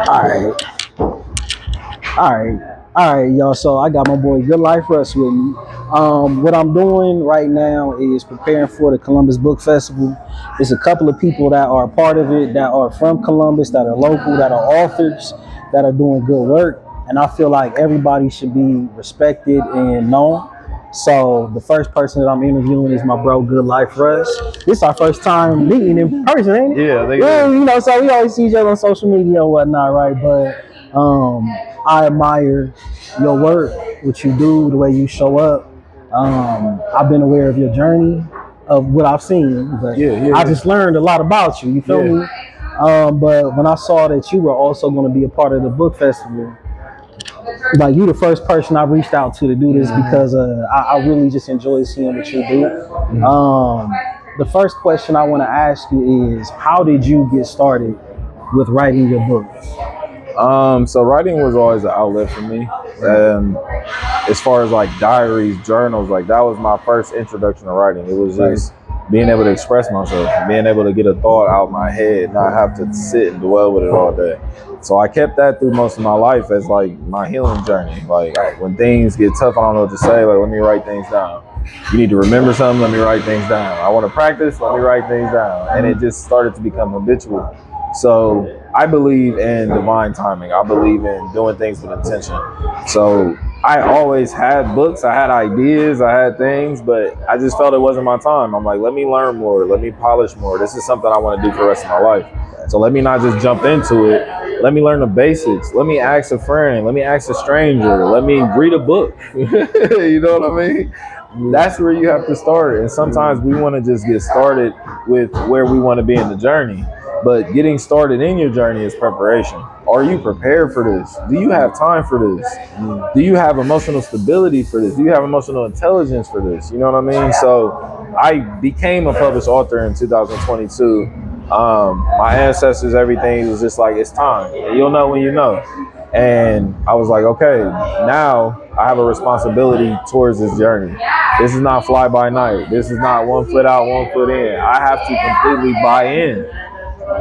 Alright. Alright, y'all. So I got my boy Goodlife Russ with me. What I'm doing right now is preparing for the Columbus Book Festival. There's a couple of people that are a part of it that are from Columbus, that are local, that are authors, that are doing good work. And I feel like everybody should be respected and known. So the first person that I'm interviewing is my bro Goodlife Russ. This is our first time meeting in person, ain't it? Yeah, So we always see each other on social media or whatnot, right? But I admire your work, what you do, the way you show up. I've been aware of your journey, of what I've seen, but I just learned a lot about you. You feel me? But when I saw that you were also going to be a part of the book festival, like you the first person I reached out to do this because I really just enjoy seeing what you do. The first question I want to ask you is, how did you get started with writing your book? So writing was always an outlet for me. As far as like diaries, journals, like that was my first introduction to writing. It was just being able to express myself, being able to get a thought out of my head, not have to sit and dwell with it all day. So I kept that through most of my life as like my healing journey. Like when things get tough, I don't know what to say. Like, let me write things down. You need to remember something, let me write things down. I want to practice, let me write things down. And it just started to become habitual. So I believe in divine timing. I believe in doing things with intention. So I always had books, I had ideas, I had things, but I just felt it wasn't my time. I'm like, let me learn more, let me polish more. This is something I want to do for the rest of my life. So let me not just jump into it. Let me learn the basics. Let me ask a friend. Let me ask a stranger. Let me read a book. You know what I mean? That's where you have to start. And sometimes we want to just get started with where we want to be in the journey. But getting started in your journey is preparation. Are you prepared for this? Do you have time for this? Do you have emotional stability for this? Do you have emotional intelligence for this? You know what I mean? So I became a published author in 2022. My ancestors, everything was just like, it's time. You'll know when you know. And I was like, okay, now I have a responsibility towards this journey. This is not fly by night. This is not 1 foot out, 1 foot in. I have to completely buy in.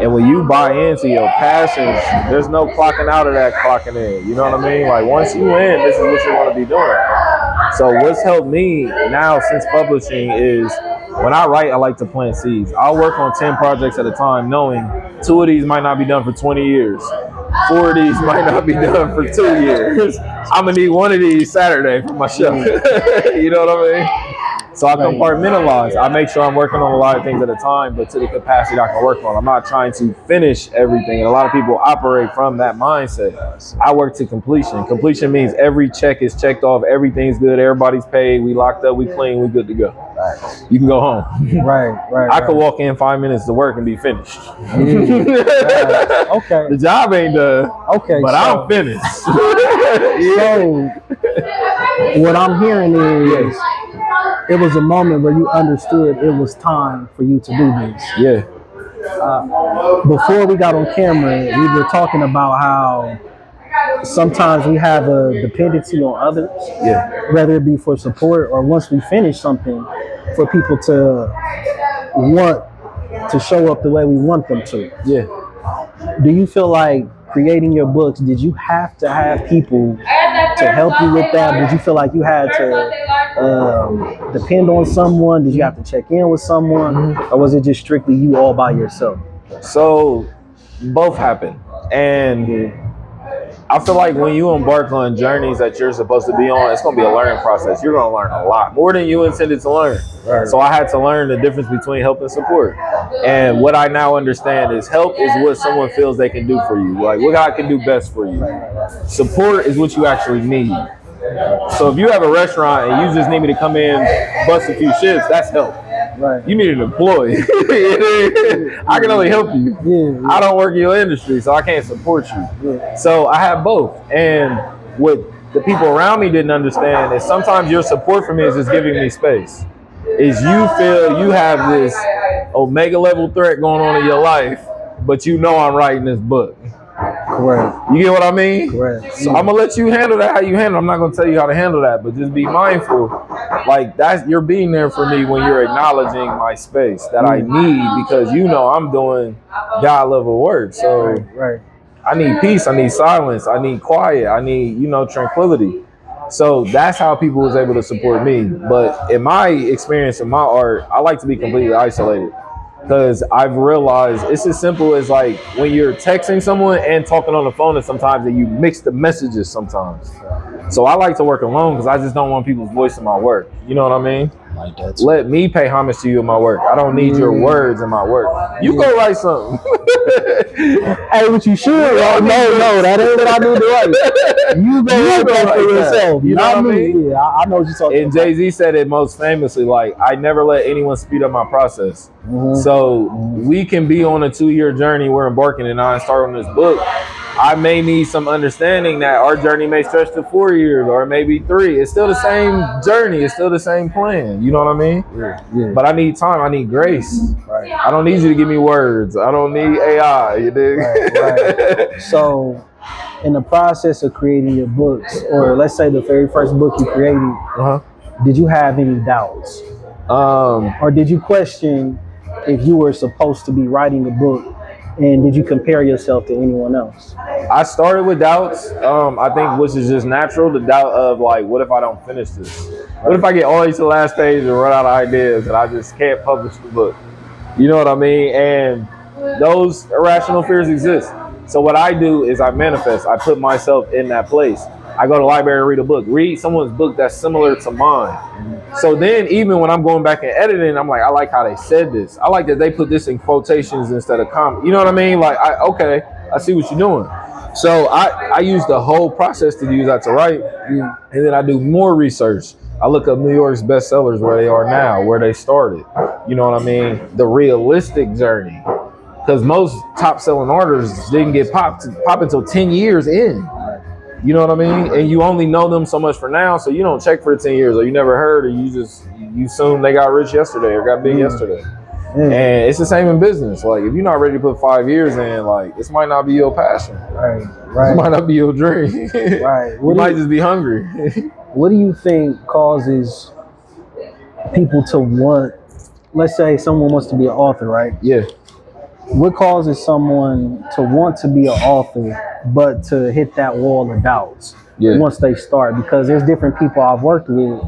And when you buy into your passions, there's no clocking out of that, clocking in. You know what I mean? Like once you in, this is what you want to be doing. So what's helped me now since publishing is when I write, I like to plant seeds. I'll work on 10 projects at a time, knowing 2 of these might not be done for 20 years. 4 of these might not be done for 2 years. I'm gonna need 1 of these Saturday for my show. You know what I mean? So I compartmentalize. I make sure I'm working on a lot of things at a time, but to the capacity I can work on. I'm not trying to finish everything. And a lot of people operate from that mindset. I work to completion. Completion means every check is checked off. Everything's good. Everybody's paid. We locked up. We clean. We good to go. You can go home. I could walk in 5 minutes to work and be finished. Okay. The job ain't done. Okay. But I'm finished. So what I'm hearing is it was a moment where you understood it was time for you to do this. Yeah. Before we got on camera, we were talking about how sometimes we have a dependency on others, whether it be for support or once we finish something, for people to want to show up the way we want them to. Yeah. Do you feel like creating your books, did you have to have people to help you with that? Did you feel like you had to depend on someone? Did you have to check in with someone? Or was it just strictly you all by yourself? So both happen. And I feel like when you embark on journeys that you're supposed to be on, it's going to be a learning process. You're going to learn a lot, more than you intended to learn. Right. So I had to learn the difference between help and support. And what I now understand is help is what someone feels they can do for you. Like what God can do best for you. Support is what you actually need. So if you have a restaurant and you just need me to come in, bust a few shifts, that's help. Right. You need an employee. I can only help you. Yeah. I don't work in your industry, so I can't support you. Yeah. So I have both. And what the people around me didn't understand is sometimes your support for me is just giving me space. Is you feel you have this omega level threat going on in your life, but you know I'm writing this book. Correct. You get what I mean? Correct. So I'm gonna let you handle that how you handle it. I'm not gonna tell you how to handle that, but just be mindful. Like you're being there for me when you're acknowledging my space that I need, because you know I'm doing God level work. So right. I need peace. I need silence. I need quiet. I need, tranquility. So that's how people was able to support me. But in my experience in my art, I like to be completely isolated. Because I've realized it's as simple as like when you're texting someone and talking on the phone, and sometimes that you mix the messages sometimes. So I like to work alone because I just don't want people's voice in my work. You know what I mean? Like that. Let me pay homage to you in my work. I don't need your words in my work. You go write something. Hey, what you should? No, that ain't what I do to write. You go write for yourself. You know what I mean? Yeah, I know what you're talking And about. Jay-Z said it most famously, like, I never let anyone speed up my process. So we can be on a 2-year journey we're embarking, and I start on this book. I may need some understanding that our journey may stretch to 4 years or maybe 3. It's still the same journey. It's still the same plan. You know what I mean? Yeah. But I need time. I need grace. Right. I don't need you to give me words. I don't need AI. You dig? Right. So, in the process of creating your books, or let's say the very first book you created, did you have any doubts? Or did you question if you were supposed to be writing a book? And did you compare yourself to anyone else? I started with doubts. I think which is just natural, the doubt of like, what if I don't finish this? What if I get all the way to the last page and run out of ideas and I just can't publish the book? You know what I mean? And those irrational fears exist. So what I do is I manifest. I put myself in that place. I go to the library and read a book. Read someone's book that's similar to mine. So then even when I'm going back and editing, I'm like, I like how they said this. I like that they put this in quotations instead of commas. You know what I mean? Like, okay, I see what you're doing. So I use the whole process to use that to write. And then I do more research. I look up New York's bestsellers, where they are now, where they started. You know what I mean? The realistic journey. Because most top selling artists didn't get pop until 10 years in. You know what I mean? And you only know them so much for now, so you don't check for 10 years, or you never heard, or you assume they got rich yesterday or got big yesterday. And it's the same in business. Like, if you're not ready to put 5 years in, like, this might not be your passion. Right. It might not be your dream. Right. You might just be hungry. What do you think causes people to want, let's say someone wants to be an author, right? Yeah. What causes someone to want to be an author, but to hit that wall of doubts once they start? Because there's different people I've worked with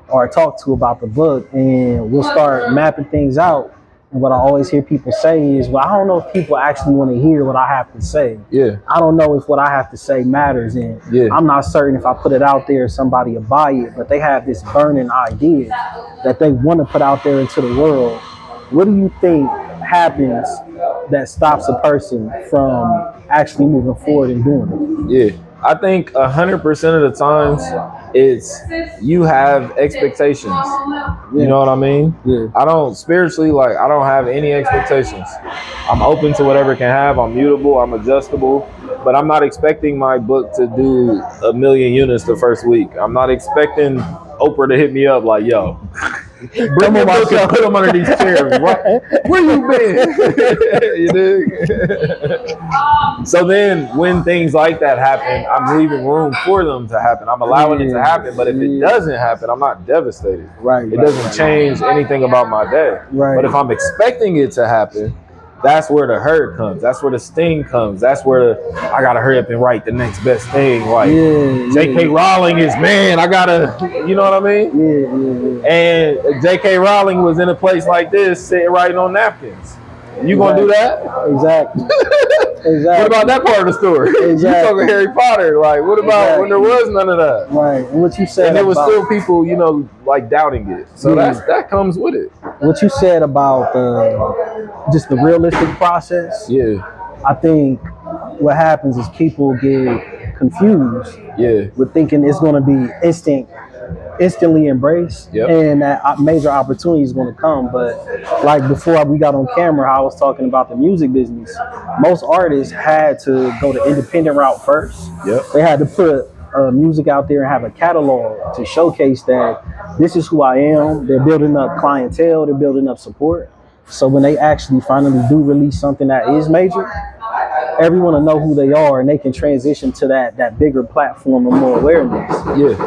or talked to about the book, and we'll start mapping things out. And what I always hear people say is, well, I don't know if people actually want to hear what I have to say. Yeah. I don't know if what I have to say matters. And I'm not certain if I put it out there, somebody will buy it, but they have this burning idea that they want to put out there into the world. What do you think happens that stops a person from actually moving forward and doing it? Yeah, I think 100% of the times it's you have expectations. You know what I mean? Yeah. I don't have any expectations. I'm open to whatever it can have. I'm mutable. I'm adjustable. But I'm not expecting my book to do 1 million units the first week. I'm not expecting Oprah to hit me up like, yo, bring your book and put them under these chairs. Where you been? You dig? So then when things like that happen, I'm leaving room for them to happen. I'm allowing it to happen. But if it doesn't happen, I'm not devastated. It doesn't change anything about my day. But if I'm expecting it to happen, that's where the hurt comes. That's where the sting comes. That's where I gotta hurry up and write the next best thing. Like J.K. Rowling is, man, I gotta, you know what I mean? And J.K. Rowling was in a place like this, sitting writing on napkins. You gonna do that? Exactly. What about that part of the story? You talking Harry Potter? Like, what about when there was none of that? Right. And what you said, and there was still people, like doubting it. So that comes with it. What you said about just the realistic process. Yeah. I think what happens is people get confused. With thinking it's going to be instantly embraced, and that major opportunity is going to come. But like before we got on camera, I was talking about the music business. Most artists had to go the independent route first. They had to put music out there and have a catalog to showcase that this is who I am. They're building up clientele. They're building up support. So when they actually finally do release something that is major, everyone will know who they are, and they can transition to that bigger platform of more awareness.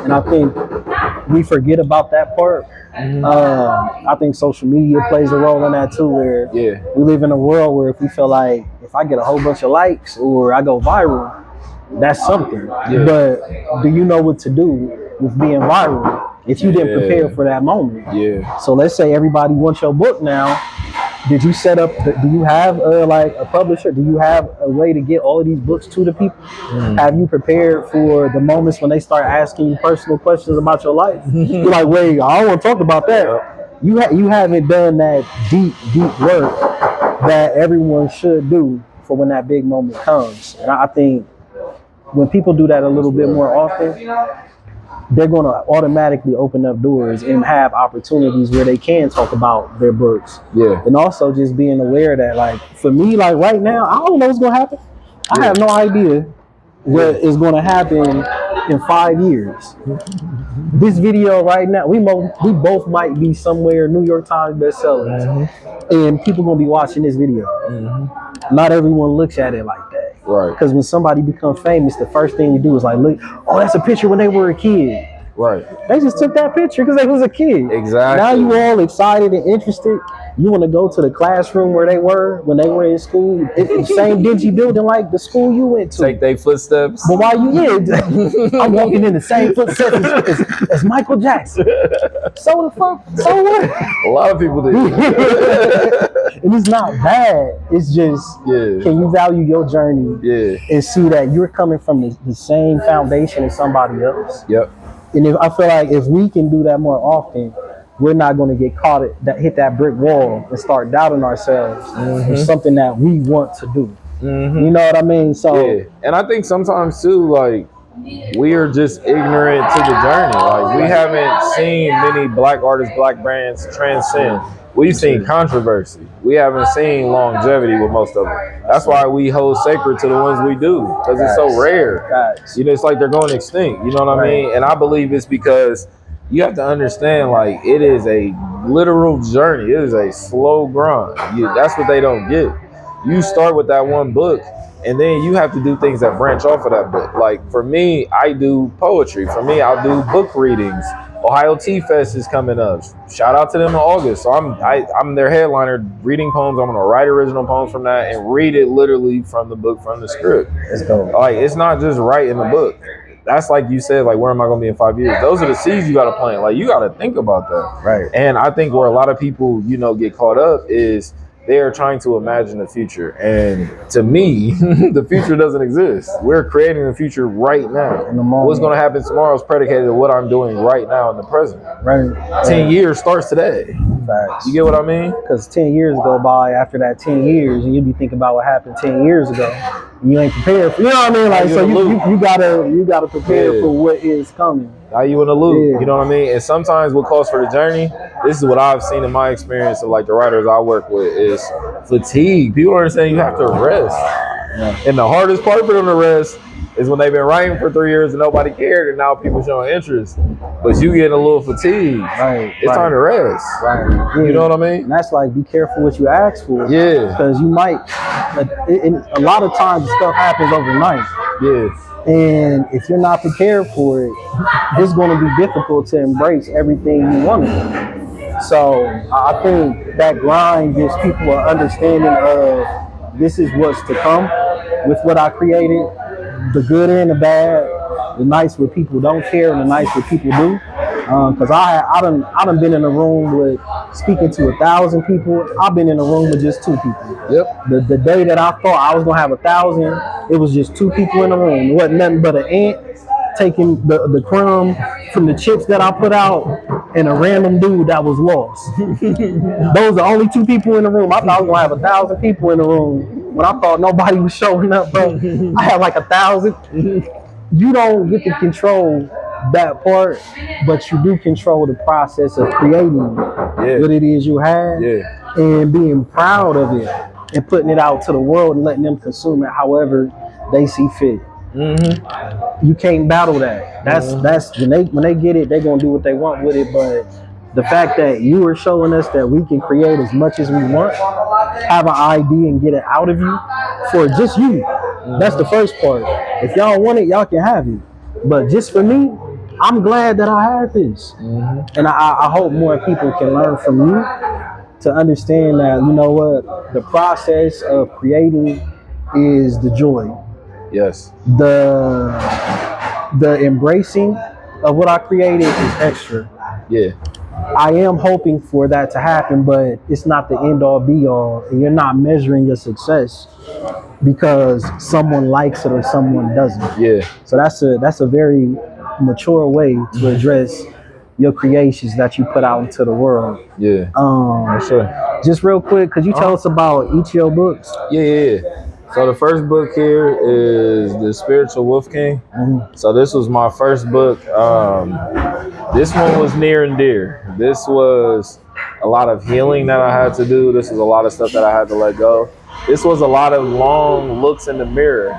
And I think we forget about that part I think social media plays a role in that too, where we live in a world where if we feel like if I get a whole bunch of likes or I go viral, that's something. But do you know what to do with being viral if you didn't prepare for that moment? So let's say everybody wants your book now. Did you set up? Do you have like a publisher? Do you have a way to get all of these books to the people? Have you prepared for the moments when they start asking you personal questions about your life? You're like, wait, I don't want to talk about that. You haven't done that deep work that everyone should do for when that big moment comes. And I think when people do that a little bit more often, they're going to automatically open up doors and have opportunities where they can talk about their books. And also just being aware that, like, for me, like right now, I don't know what's going to happen. I have no idea what is going to happen in 5 years. This video right now, we both might be somewhere New York Times bestsellers, and people going to be watching this video. Not everyone looks at it like that. Right. Because when somebody becomes famous, the first thing you do is like, look, oh, that's a picture when they were a kid. Right. They just took that picture because they was a kid. Exactly. Now you all excited and interested. You want to go to the classroom where they were when they were in school. It's the same dingy building like the school you went to. Take their footsteps. But while you I'm walking in the same footsteps as Michael Jackson. So the fuck? So what? A lot of people did. And it's not bad. It's just, can you value your journey and see that you're coming from the same foundation as somebody else? And I feel like if we can do that more often, we're not going to get caught hit that brick wall and start doubting ourselves for something that we want to do. You know what I mean? So, and I think sometimes too, like, we are just ignorant to the journey. Like, we haven't seen many black artists, black brands transcend. We've seen controversy. We haven't seen longevity with most of them. That's why we hold sacred to the ones we do, because it's so rare. You know, it's like they're going extinct. You know what I mean? And I believe it's because you have to understand, like, it is a literal journey. It is a slow grind. That's what they don't get. You start with that one book, and then you have to do things that branch off of that book. Like, for me, I do poetry. For me, I'll do book readings. Ohio Tea Fest is coming up. Shout out to them in August. So I'm their headliner, reading poems. I'm gonna write original poems from that and read it literally from the book, from the script. Let's go. Like, it's not just writing the book. That's like you said, like, where am I gonna be in 5 years? Those are the seeds you gotta plant. Like, you gotta think about that. Right. And I think where a lot of people, you know, get caught up is they are trying to imagine the future. And to me, the future doesn't exist. We're creating the future right now. What's going to happen tomorrow is predicated on what I'm doing right now in the present. Right. 10 years starts today. Facts. You get what I mean? Because 10 years go by after that 10 years, and you'll be thinking about what happened 10 years ago. You ain't prepared for, you know what I mean? Like, so you gotta prepare for what is coming. Now you in the loop, you know what I mean? And sometimes what calls for the journey, this is what I've seen in my experience of, like, the writers I work with, is fatigue. People understand you have to rest. And the hardest part for them to rest is when they've been writing for 3 years and nobody cared, and now people showing interest. But you getting a little fatigued. It's time to rest. You know what I mean? And that's like, be careful what you ask for. Because you might, a lot of times stuff happens overnight. And if you're not prepared for it, it's going to be difficult to embrace everything you want to. So I think that grind gives people an understanding of, this is what's to come with what I created, the good and the bad, the nights where people don't care and the nights where people do. Because I done been in a room with speaking to 1,000 people. I've been in a room with just 2 people. The day that I thought I was gonna have 1,000, it was just 2 people in the room. It wasn't nothing but an ant taking the crumb from the chips that I put out, and a random dude that was lost. Those are only 2 people in the room. I thought I was gonna have 1,000 people in the room. When I thought nobody was showing up, bro, I had like 1,000. You don't get to control that part, but you do control the process of creating what it is you have, and being proud of it and putting it out to the world and letting them consume it however they see fit. You can't battle that. That's when they get it, they're gonna do what they want with it. But the fact that you are showing us that we can create as much as we want, have an idea and get it out of you for just you. That's the first part. If y'all want it, y'all can have it. But just for me, I'm glad that I had this, and I hope more people can learn from you to understand that, you know what, the process of creating is the joy. Yes. The embracing of what I created is extra. Yeah. I am hoping for that to happen, but it's not the end all be all. And you're not measuring your success because someone likes it or someone doesn't. Yeah. So that's a very mature way to address your creations that you put out into the world. Yeah. For sure. Just real quick, could you tell us about each of your books? Yeah. So the first book here is The Spiritual Wolf King. So this was my first book. This one was near and dear. This was a lot of healing that I had to do. This was a lot of stuff that I had to let go. This was a lot of long looks in the mirror.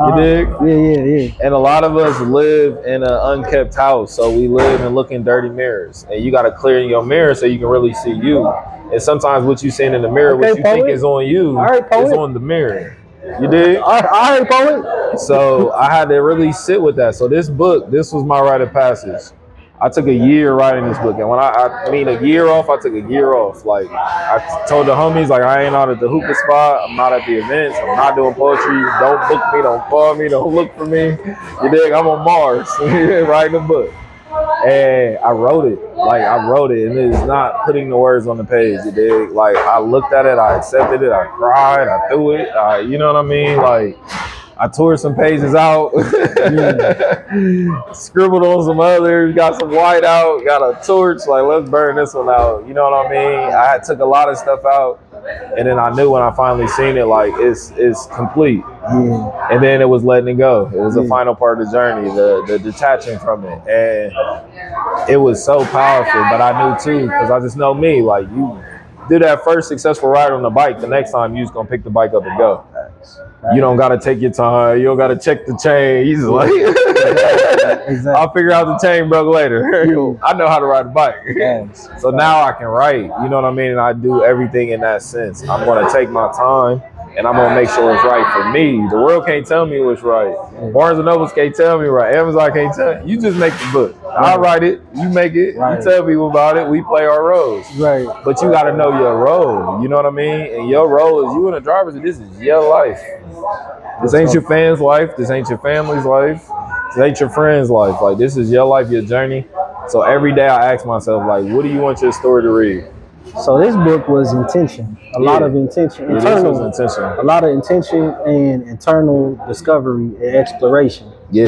You dig? Yeah. And a lot of us live in an unkept house. So we live and look in dirty mirrors. And you got to clear your mirror so you can really see you. And sometimes what you seeing in the mirror, what you think is on you, is on the mirror. You dig? All right, poet. So I had to really sit with that. So this book, this was my rite of passage. I took a year writing this book. And when I mean a year off, I took a year off. Like, I told the homies, like, I ain't out at the hookah spot. I'm not at the events. I'm not doing poetry. Don't book me. Don't call me. Don't look for me. You dig? I'm on Mars writing a book. And I wrote it. Like, I wrote it. And it's not putting the words on the page. You dig? Like, I looked at it. I accepted it. I cried. I threw it. You know what I mean? Like, I tore some pages out, scribbled on some others, got some white out, got a torch, like, let's burn this one out. You know what I mean? I took a lot of stuff out, and then I knew when I finally seen it, like, it's complete. And then it was letting it go. It was the final part of the journey, the detaching from it. And it was so powerful, but I knew too, because I just know me, like, you do that first successful ride on the bike, the next time you just gonna pick the bike up and go. You don't gotta take your time. You don't gotta check the chain. You just like, exactly. I'll figure out the chain broke later. I know how to ride a bike. So now I can write. You know what I mean? And I do everything in that sense. I'm gonna take my time and I'm gonna make sure it's right for me. The world can't tell me what's right. Barnes and Nobles can't tell me right. Amazon can't tell you. You just make the book. I write it. You make it. You tell people about it. We play our roles. Right. But you gotta know your role. You know what I mean? And your role is you in the driver's seat. This is your life. This ain't your fans' life. This ain't your family's life. This ain't your friend's life. Like, this is your life, your journey. So every day I ask myself, like, what do you want your story to read? So this book was intention. A lot of intention. Internal. This was intention. A lot of intention and internal discovery and exploration. Yeah.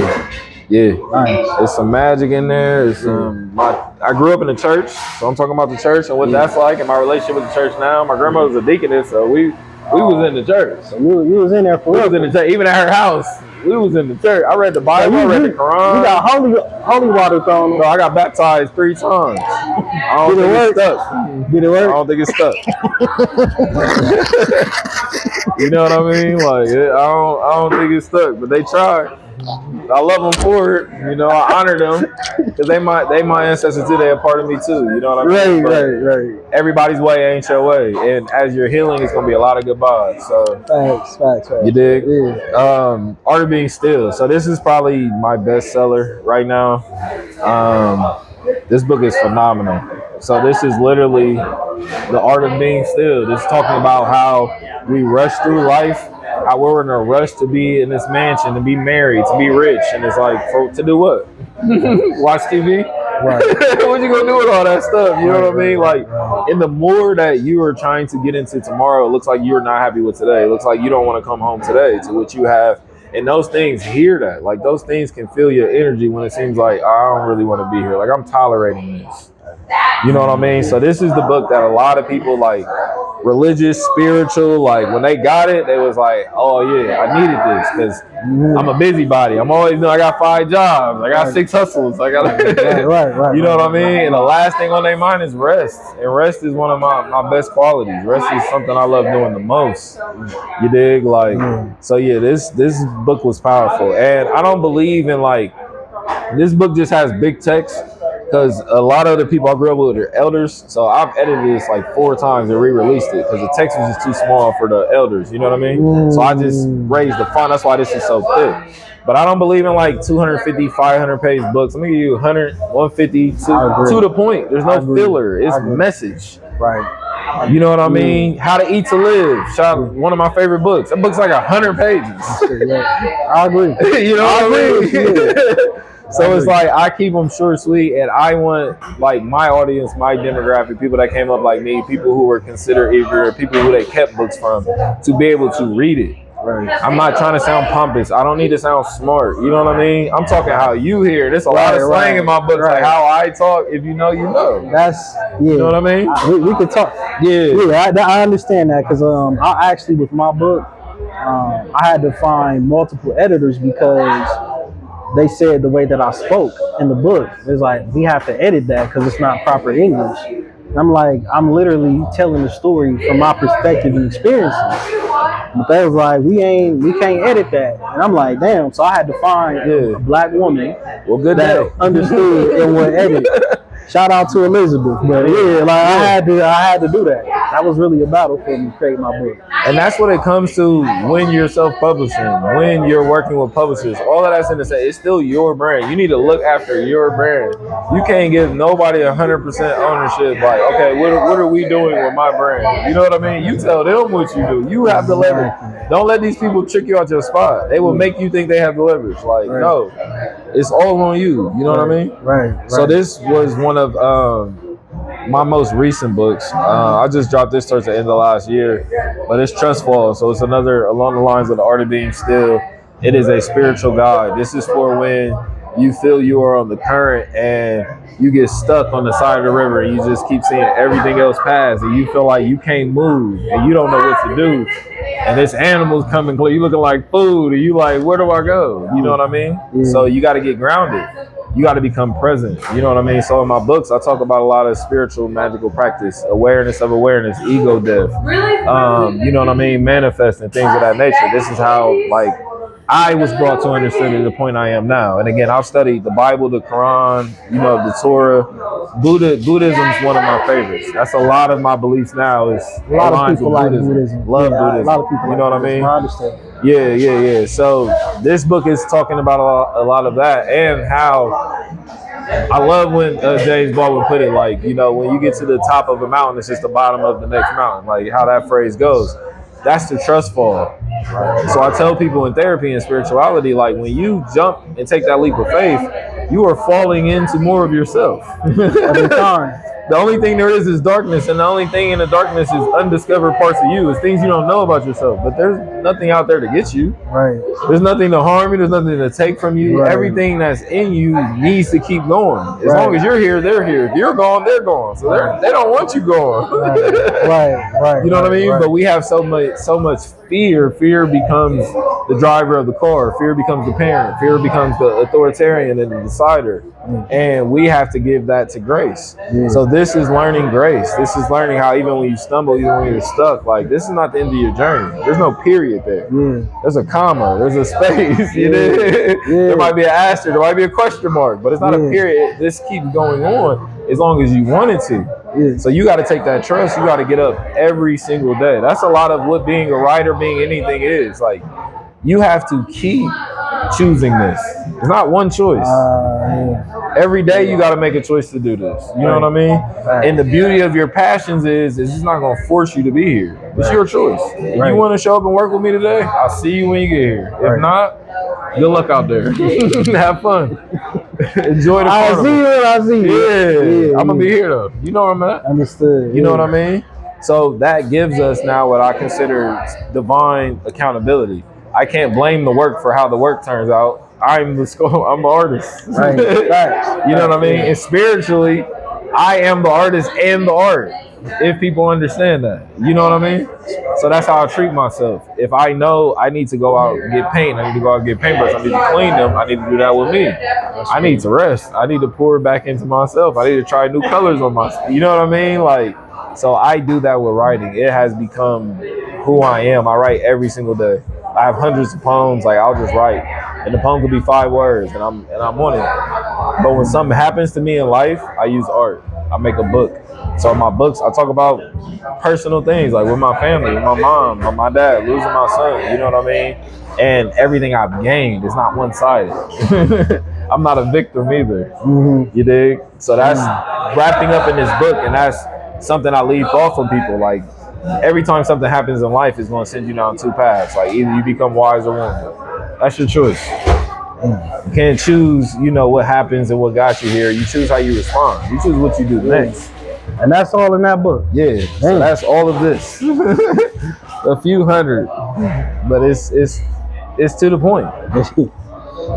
Nice. There's some magic in there. It's I grew up in the church, so I'm talking about the church and what that's like and my relationship with the church now. My grandma was a deaconess, so we was in the church. So you was in there for we was in the church. Even at her house, we was in the church. I read the Bible, I read the Quran. You got holy water thrown. No, I got baptized 3 times. I don't think it's stuck. Did it work? I don't think it's stuck. You know what I mean? Like, I don't think it's stuck, but they tried. I love them for it. You know, I honor them because they my ancestors too. They're a part of me too. You know what I mean? Right. Everybody's way ain't your way, and as you're healing, it's gonna be a lot of goodbyes. So facts. You dig? Yeah. Art of Being Still. So this is probably my bestseller right now. This book is phenomenal. So this is literally the art of being still. This is talking about how we rush through life. How we're in a rush to be in this mansion, to be married, to be rich, and it's like, to do what? Watch TV? Right. What you gonna do with all that stuff? You know what I mean? Like, and the more that you are trying to get into tomorrow, it looks like you're not happy with today. It looks like you don't want to come home today to what you have. And those things hear that. Like, those things can feel your energy when it seems like, I don't really want to be here. Like, I'm tolerating this. You know what I mean? So this is the book that a lot of people, like, religious, spiritual, like, when they got it, they was like, oh yeah, I needed this because I'm a busybody. I'm always, I got 5 jobs. I got 6 hustles. I got, right. You know what I mean? And the last thing on their mind is rest. And rest is one of my best qualities. Rest is something I love doing the most. You dig? Like, so yeah, this book was powerful. And I don't believe in, like, this book just has big text. Because a lot of the people I grew up with are elders, so I've edited this like 4 times and re-released it because the text was just too small for the elders. You know what I mean? So I just raised the font. That's why this is so thick. But I don't believe in like 250, 500 page books. I'm gonna give you 100, 150 to the point. There's no filler. It's message. Right. You know what I mean? How to Eat to Live. One of my favorite books. That book's like 100 pages. I agree. You know what I mean? So it's like I keep them short, sweet, and I want like my audience, my demographic, people that came up like me, people who were considered ignorant, people who they kept books from, to be able to read it. Right. I'm not trying to sound pompous. I don't need to sound smart. You know what I mean? I'm talking how you hear. There's a lot of slang in my books, like how I talk. If you know, you know. That's You know what I mean? We could talk. Yeah. I understand that because I actually with my book, I had to find multiple editors because they said the way that I spoke in the book is like we have to edit that because it's not proper English. And I'm like, I'm literally telling the story from my perspective and experiences. But they was like, we can't edit that. And I'm like, damn. So I had to find a black woman that understood and would edit. Shout out to Elizabeth. But yeah, like I had to do that. That was really a battle for me to create my book. And that's what it comes to when you're self-publishing, when you're working with publishers. All of that's in to say, it's still your brand. You need to look after your brand. You can't give nobody 100% ownership. Like, okay, what are we doing with my brand? You know what I mean? You tell them what you do. You have the leverage. Don't let these people trick you out your spot. They will make you think they have the leverage. Like, no, it's all on you. You know what I mean? Right. So this was one of my most recent books. I just dropped this towards the end of last year, but it's Trust Fall. So it's another along the lines of the art of being still. It is a spiritual guide. This is for when you feel you are on the current and you get stuck on the side of the river and you just keep seeing everything else pass and you feel like you can't move and you don't know what to do. And this animal's coming, you looking like food and you like, where do I go? You know what I mean? So you got to get grounded. You got to become present. You know what I mean? So in my books, I talk about a lot of spiritual, magical practice, awareness of awareness, ego death. You know what I mean? Manifesting, things of that nature. This is how, like, I was brought to understand to the point I am now. And again, I've studied the Bible, the Quran, you know, the Torah. Buddhism is one of my favorites. That's a lot of my beliefs now. Is a lot of people like Buddhism. Love Buddhism. A lot of people. You know what I mean? I understand. Yeah. So this book is talking about a lot of that and how I love when James Baldwin put it, like, you know, when you get to the top of a mountain, it's just the bottom of the next mountain, like how that phrase goes. That's the trust fall. So I tell people in therapy and spirituality, like when you jump and take that leap of faith, you are falling into more of yourself. Every time. The only thing there is darkness, and the only thing in the darkness is undiscovered parts of you. It's things you don't know about yourself. But there's nothing out there to get you. Right. There's nothing to harm you. There's nothing to take from you. Right. Everything that's in you needs to keep going. As long as you're here, they're here. If you're gone, they're gone. So they don't want you going. Right. You know what I mean? But we have so much fear. Fear becomes the driver of the car. Fear becomes the parent. Fear becomes the authoritarian and the decider. And we have to give that to grace. So this is learning grace. This is learning how even when you stumble, even when you're stuck, like this is not the end of your journey. There's no period there. There's a comma. There's a space. There might be an asterisk. There might be a question mark. But it's not a period. This keeps going on as long as you want it to. So you got to take that trust. You got to get up every single day. That's a lot of what being a writer, being anything is. Like you have to keep choosing this. It's not one choice. Every day you got to make a choice to do this. You know what I mean? And the beauty of your passions is it's not going to force you to be here. It's your choice. If you want to show up and work with me today, I'll see you when you get here. If not, good luck out there. Have fun. Enjoy the carnival. I see you. I'm going to be here though. You know where I'm at? Understood. You know what I mean? So that gives us now what I consider divine accountability. I can't blame the work for how the work turns out. I'm the artist. Right. You know what I mean? And spiritually, I am the artist and the art. If people understand that. You know what I mean? So that's how I treat myself. If I know I need to go out and get paint, I need to go out and get paintbrushes, I need to clean them, I need to do that with me. I need to rest. I need to pour back into myself. I need to try new colors on myself. You know what I mean? Like, so I do that with writing. It has become who I am. I write every single day. I have hundreds of poems. Like I'll just write, and the poem could be 5 words, and I'm on it. But when something happens to me in life, I use art. I make a book. So in my books, I talk about personal things, like with my family, with my mom, with my dad, losing my son. You know what I mean? And everything I've gained is not one-sided. I'm not a victim either. Mm-hmm. You dig? So that's wrapping up in this book, and that's something I leave off from people. Like every time something happens in life, it's going to send you down two paths. Like either you become wise or one. That's your choice. You can't choose, what happens and what got you here. You choose how you respond. You choose what you do next. And that's all in that book. Yeah. So that's all of this. A few hundred, but it's to the point.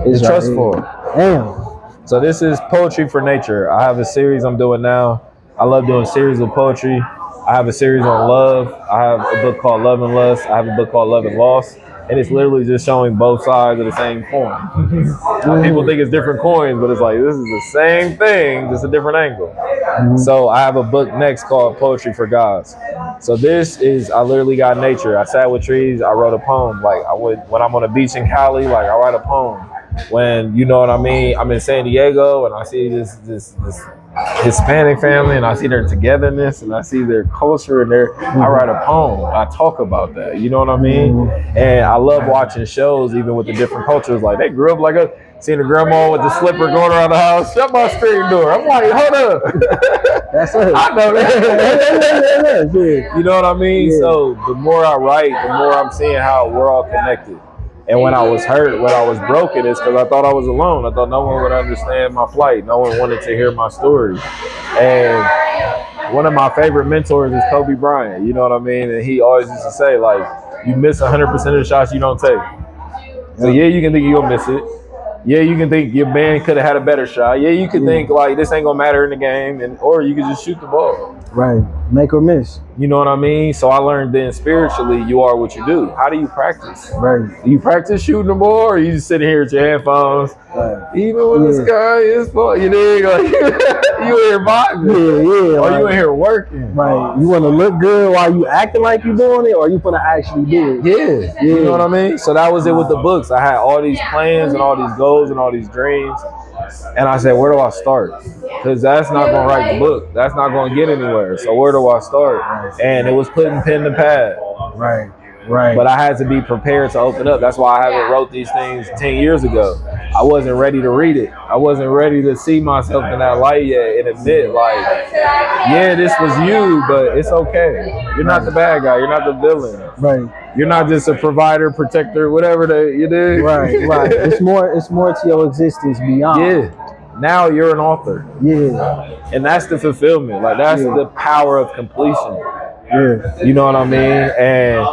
It's trustful. Damn. So this is Poetry for Nature. I have a series I'm doing now. I love doing series of poetry. I have a series on love. I have a book called Love and Lust. I have a book called Love and Loss. And it's literally just showing both sides of the same coin. People think it's different coins, but it's like, this is the same thing, just a different angle. So I have a book next called Poetry for Gods. So this is, I literally got nature. I sat with trees. I wrote a poem. Like when I'm on a beach in Cali, like I write a poem. When, you know what I mean, I'm in San Diego and I see this Hispanic family and I see their togetherness and I see their culture and I write a poem. I talk about that. You know what I mean? And I love watching shows even with the different cultures. Like they grew up like us. Seeing a grandma with the slipper going around the house, shut my screen door. I'm like, hold up. That's it. I know that. Yeah. You know what I mean? Yeah. So the more I write, the more I'm seeing how we're all connected. And when I was hurt, when I was broken, it's because I thought I was alone. I thought no one would understand my plight. No one wanted to hear my story. And one of my favorite mentors is Kobe Bryant. You know what I mean? And he always used to say, like, you miss 100% of the shots you don't take. So yeah, you can think you'll miss it. Yeah, you can think your band could have had a better shot. Yeah, you can think like this ain't gonna matter in the game, or you can just shoot the ball. Right, make or miss. You know what I mean? So I learned then spiritually, you are what you do. How do you practice? Right. Do you practice shooting the ball, or you just sitting here with your headphones? Right. Even when the sky is full, you dig? Like, you in here vibing. Yeah. Or you in here working. Right. You want to look good while you acting like you doing it, or you want to actually do it? Yeah. You know what I mean? So that was it with the books. I had all these plans and all these goals and all these dreams. And I said, where do I start? Because that's not going to write the book. That's not going to get anywhere. So where do I start? And it was putting pen to pad. Right. But I had to be prepared to open up. That's why I haven't wrote these things 10 years ago. I wasn't ready to read it. I wasn't ready to see myself in that light yet and admit, like, yeah, this was you, but it's okay. You're not the bad guy. You're not the villain. Right. You're not just a provider, protector, whatever you did. Right. It's more to your existence beyond. Yeah. Now you're an author. Yeah. And that's the fulfillment. Like that's the power of completion. Yeah. You know what I mean? And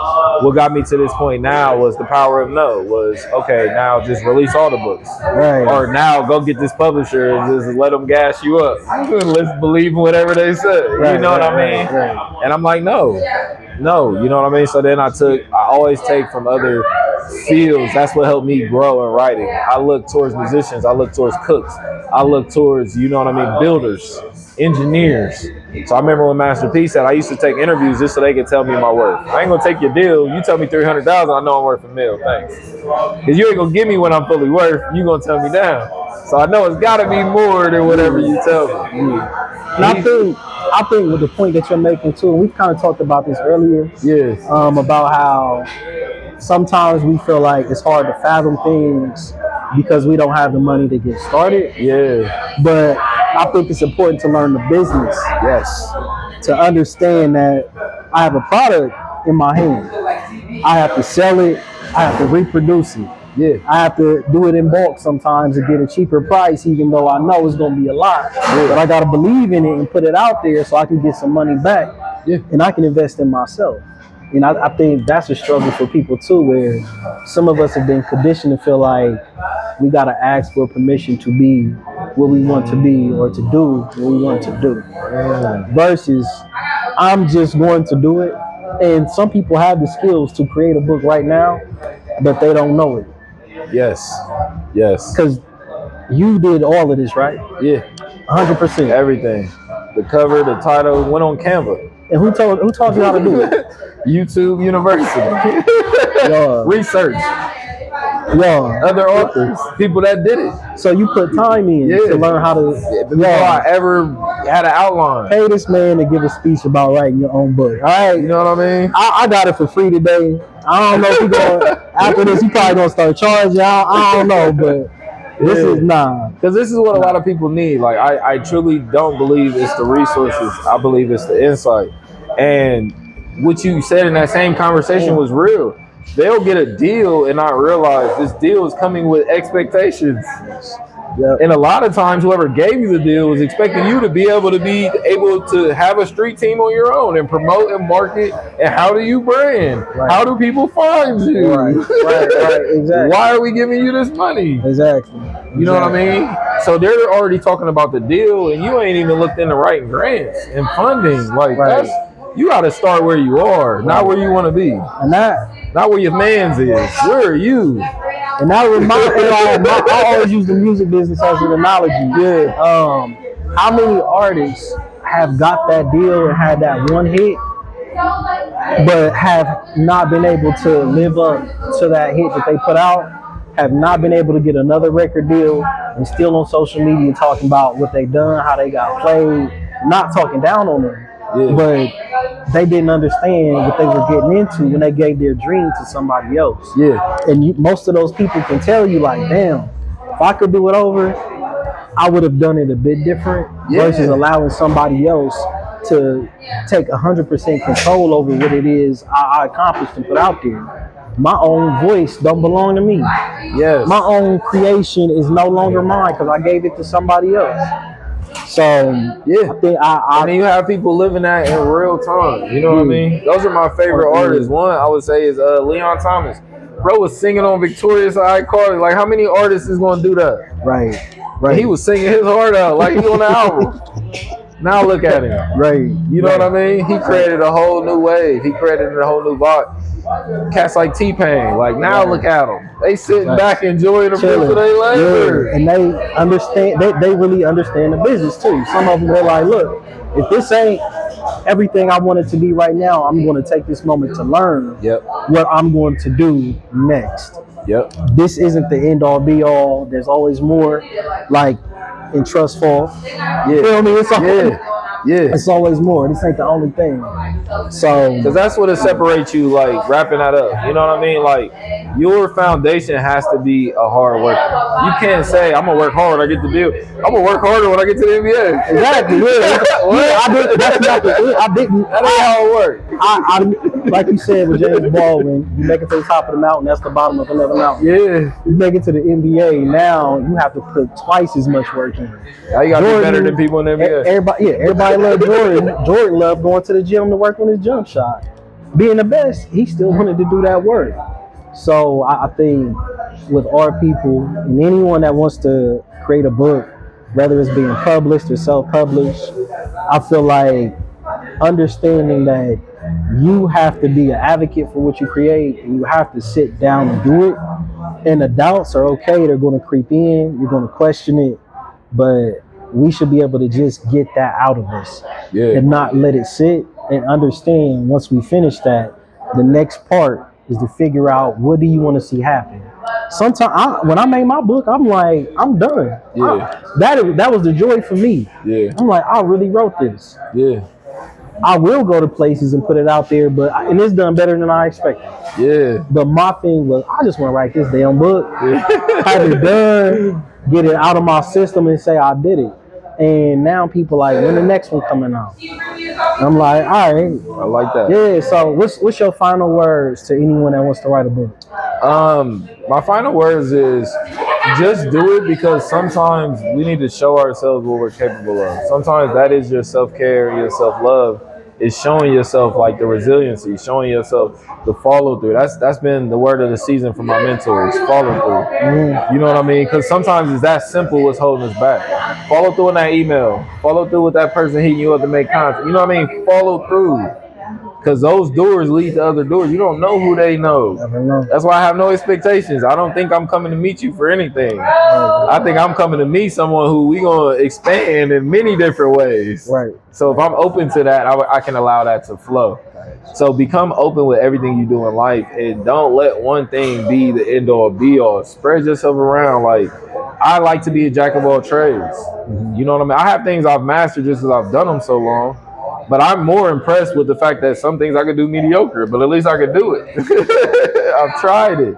what got me to this point now was the power of no. Was okay, now just release all the books. Right. Or now go get this publisher and just let them gas you up. Let's believe whatever they say. Right, you know what I mean? Right. And I'm like, no, you know what I mean? So then I always take from other fields. That's what helped me grow in writing. I look towards musicians. I look towards cooks. I look towards, you know what I mean, builders, engineers. So I remember when Master P said, I used to take interviews just so they could tell me my worth. I ain't gonna take your deal. You tell me 300,000, I know I'm worth $1 million. Thanks. Because you ain't gonna give me what I'm fully worth. You gonna tell me down. So I know it's gotta be more than whatever you tell me. Yeah. And I think with the point that you're making too, and we kind of talked about this earlier. Yeah. About how sometimes we feel like it's hard to fathom things because we don't have the money to get started. Yeah. But I think it's important to learn the business. Yes. To understand that I have a product in my hand. I have to sell it. I have to reproduce it. Yeah. I have to do it in bulk sometimes to get a cheaper price, even though I know it's going to be a lot. Yeah. But I got to believe in it and put it out there so I can get some money back. Yeah. And I can invest in myself. And I think that's a struggle for people too, where some of us have been conditioned to feel like we got to ask for permission to be what we want to be or to do what we want to do. Yeah. Versus, I'm just going to do it. And some people have the skills to create a book right now, but they don't know it. Yes. Yes. Because you did all of this, right? Yeah. 100%. Everything. The cover, the title, went on Canva. And who taught you how to do it? YouTube University. Research. Other authors. People that did it. So you put time in to learn how to. Before I ever had an outline. Pay this man to give a speech about writing your own book. All right, You know what I mean? I got it for free today. I don't know if he going after this. He probably gonna start charging. I don't know, but this is because this is what a lot of people need. Like I truly don't believe it's the resources. I believe it's the insight. And what you said in that same conversation was real. They'll get a deal and not realize this deal is coming with expectations. Yep. And a lot of times, whoever gave you the deal was expecting you to be able to have a street team on your own and promote and market. And how do you brand? Right. How do people find you? Right, exactly. Why are we giving you this money? Exactly. You know what I mean? So they're already talking about the deal, and you ain't even looked into writing grants and funding. Like that's you got to start where you are, not where you want to be, and not where your man's is. Where are you? And that reminds me, I always use the music business as an analogy. Yeah. How many artists have got that deal and had that one hit, but have not been able to live up to that hit that they put out? Have not been able to get another record deal, and still on social media talking about what they done, how they got played, not talking down on them. Yeah. But they didn't understand what they were getting into when they gave their dream to somebody else. Yeah. And most of those people can tell you, like, damn, if I could do it over, I would have done it a bit different versus allowing somebody else to take 100% control over what it is I accomplished and put out there. My own voice don't belong to me. Yes. My own creation is no longer mine because I gave it to somebody else. So yeah, I think I mean, you have people living that in real time. You know what I mean? Those are my favorite artists. One I would say is Leon Thomas. Bro was singing on Victorious iCarly. Like, how many artists is going to do that? Right. And he was singing his heart out like he on the album. Now look at him. Right. You know what I mean? He created a whole new wave. He created a whole new vibe. Cats like T-Pain. Like, now look at them. They sitting back enjoying the fruits of their labor. And they understand. They really understand the business too. Some of them, they're like, look, if this ain't everything I want it to be right now, I'm going to take this moment to learn what I'm going to do next. This isn't the end all be all. There's always more. Like in Trust Fall. You feel me? It's always more. This ain't the only thing. So, because that's what it separates you, like wrapping that up. You know what I mean? Like, your foundation has to be a hard worker. You can't say, I'm gonna work hard when I get the deal. I'm gonna work harder when I get to the NBA. Exactly. I didn't. That ain't how it works. I like you said with James Baldwin, you make it to the top of the mountain, that's the bottom of another mountain. Yeah. You make it to the NBA, now you have to put twice as much work in. Now you gotta be better than people in the NBA. Everybody loved Jordan. Jordan loved going to the gym to work on his jump shot. Being the best, he still wanted to do that work. So I think with our people and anyone that wants to create a book, whether it's being published or self-published, I feel like understanding that you have to be an advocate for what you create and you have to sit down and do it. And the doubts are okay. They're going to creep in. You're going to question it. But we should be able to just get that out of us and not let it sit and understand once we finish that, the next part is to figure out what do you want to see happen. Sometimes when I made my book, I'm like, I'm done. That was the joy for me. I'm like, I really wrote this. I will go to places and put it out there, and it's done better than I expected. But my thing was, I just want to write this damn book, have it done, get it out of my system, and say I did it. And now people like, when the next one coming out? I'm like, all right. I like that. Yeah. So what's your final words to anyone that wants to write a book? My final words is just do it, because sometimes we need to show ourselves what we're capable of. Sometimes that is your self-care, your self-love. It's showing yourself like the resiliency, showing yourself the follow through. That's been the word of the season for my mentors, follow through. You know what I mean? Because sometimes it's that simple what's holding us back. Follow through on that email. Follow through with that person hitting you up to make contact. You know what I mean? Follow through. Because those doors lead to other doors. You don't know who they know. That's why I have no expectations. I don't think I'm coming to meet you for anything. I think I'm coming to meet someone who we going to expand in many different ways. Right. So if I'm open to that, I can allow that to flow. So become open with everything you do in life, and don't let one thing be the end all be all. Spread yourself around. Like, I like to be a jack of all trades. You know what I mean? I have things I've mastered just because I've done them so long. But I'm more impressed with the fact that some things I could do mediocre, but at least I could do it. I've tried it.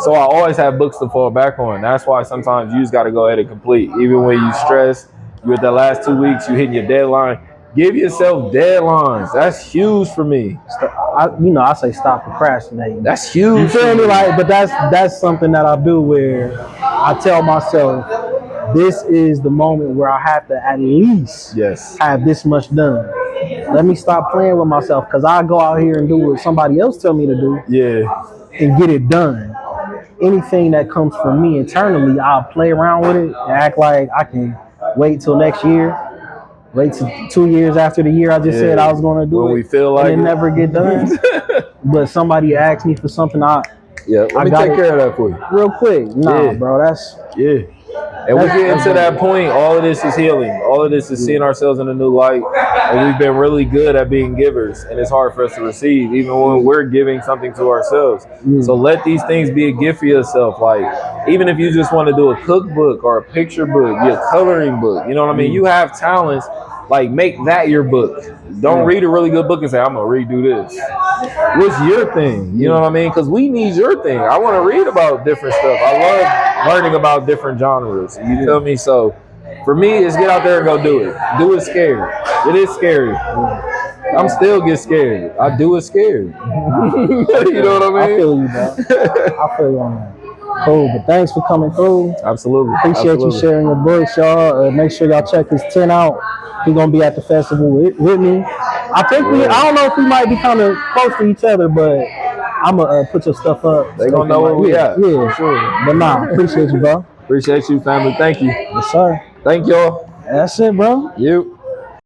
So I always have books to fall back on. That's why sometimes you just got to go ahead and complete. Even when you stress, you at the last 2 weeks, you hitting your deadline. Give yourself deadlines. That's huge for me. I say stop procrastinating. That's huge. You feel me? Like, but that's something that I do where I tell myself, this is the moment where I have to at least have this much done. Let me stop playing with myself because I go out here and do what somebody else tell me to do. And get it done. Anything that comes from me internally, I'll play around with it and act like I can wait till next year. Wait till 2 years after the year I just said I was going to do when it. We feel like and it never get done. But somebody asked me for something, let me take care of that for you. Real quick. Nah, bro, that's... And we get into that point, all of this is healing. All of this is seeing ourselves in a new light. And we've been really good at being givers. And it's hard for us to receive, even when we're giving something to ourselves. So let these things be a gift for yourself. Like, even if you just want to do a cookbook or a picture book, your coloring book, you know what I mean? You have talents. Like, make that your book. Don't read a really good book and say, I'm going to redo this. What's your thing? You know what I mean? Because we need your thing. I want to read about different stuff. I love learning about different genres. You feel me? So, for me, it's get out there and go do it. Do it scared. It is scary. I'm still get scared. I do it scared. You know what I mean? I feel you, bro. I feel you on that. Cool, but thanks for coming through. Absolutely. Appreciate you sharing your books, y'all. Make sure y'all check his tent out. He's gonna be at the festival with me. I think I don't know if we might be kind of close to each other, but I'm gonna put your stuff up. They gonna know where we at. Yeah, sure. But nah, appreciate you, bro. Appreciate you, family. Thank you. Yes, sir. Thank y'all. That's it, bro. You.